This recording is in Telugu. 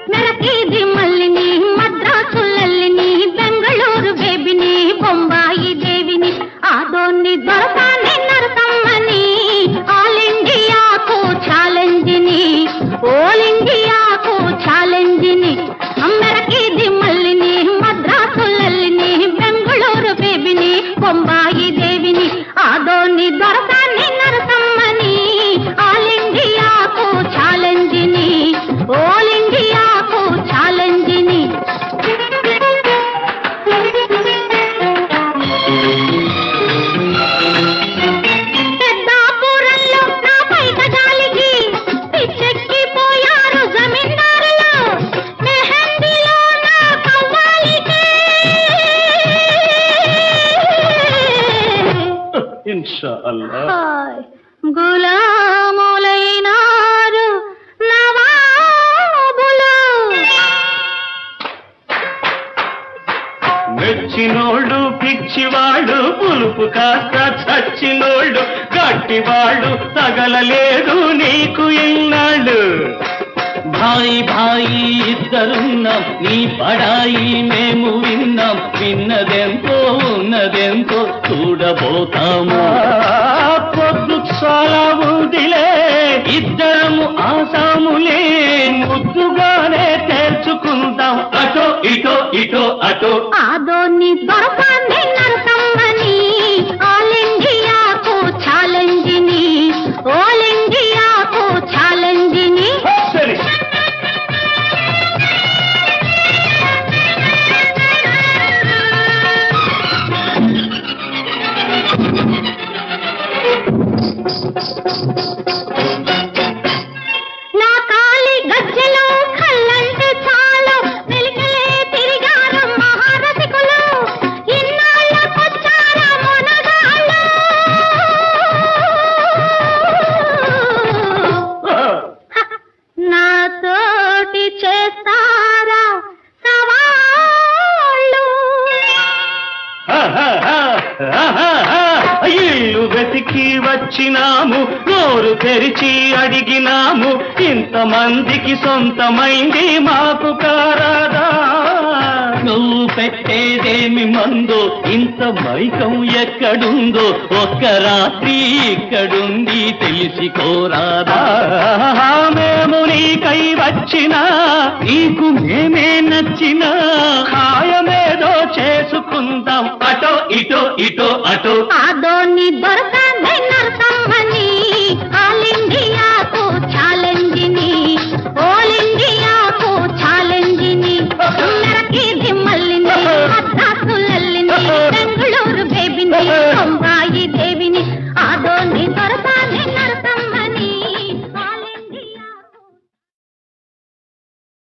నరకేది మల్లిని మద్రాసు లల్లిని బెంగళూరు బేబిని బొంబాయి దేవిని ఆదోన్ని దొరకాని నరసమ్మని ఆల్ ఇండియాకు ఛాలెంజిని ఓల్ ఇండియాకు ఛాలెంజిని నరకేది మల్లిని మద్రాసు లల్లిని బెంగళూరు బేబిని బొంబాయి దేవిని ఆదోన్ని దొరకాని నరసమ్మని ఆల్ ఇండియాకు ఛాలెంజిని ఓల్ ఇండియాకు ఛాలెంజిని పెద్దాపురంలో నా పైట గాలికి పిచ్చెక్కిపోయారు జమీందారులు మెహందీలో నా కవ్వాలికి ఇన్షాఅల్లాహ్ గులాములైనారు నవాబులు మెచ్చినోళ్ళు పిచ్చివాళ్ళు పులుపు కాస్త చచ్చినోళ్ళు గట్టివాళ్ళు తగలలేదు నీకు ఇన్నాళ్ళు భాయి భాయి ఇద్దరున్నాం నీ పడాయి మేము విన్నాం విన్నదెంతో ఉన్నదెంతో చూడబోతాము పొద్దు చాలా ఉందిలే ఇద్దరము ఆసాములే ముద్దుగానే తెరుచుకుందాం అటో ఇటో ఇటో అటో ఆదోన్ని దొరకాన్ని నరసమ్మని ఆల్ ఇండియాకు ఛాలెంజిని ఓల్ ఇండియాకు ఛాలెంజిని సరే నా కాలి గజ్జెలో కళ్ళంటే చాలు వెలికలే తిరిగారు మహారసికులు ఇన్నాళ్ళకొచ్చారా మొనగాళ్ళు నాతోటి చేస్తారా సవాళ్ళు ఇల్లు వెతికి వచ్చినాము నోరు తెరిచి అడిగినాము ఇంతమందికి సొంతమైంది మాకు కారాదా నువ్వు పెట్టేదేమి మందో ఇంత మైకం ఎక్కడుందో ఒక్క రాత్రి ఇక్కడుంది తెలిసి కోరాదా మేము నీకై వచ్చినా నీకు మేమే నచ్చినా ఖాయమేదో చేసుకుందాం అటో ఇటో ఇటో అటో ఆదో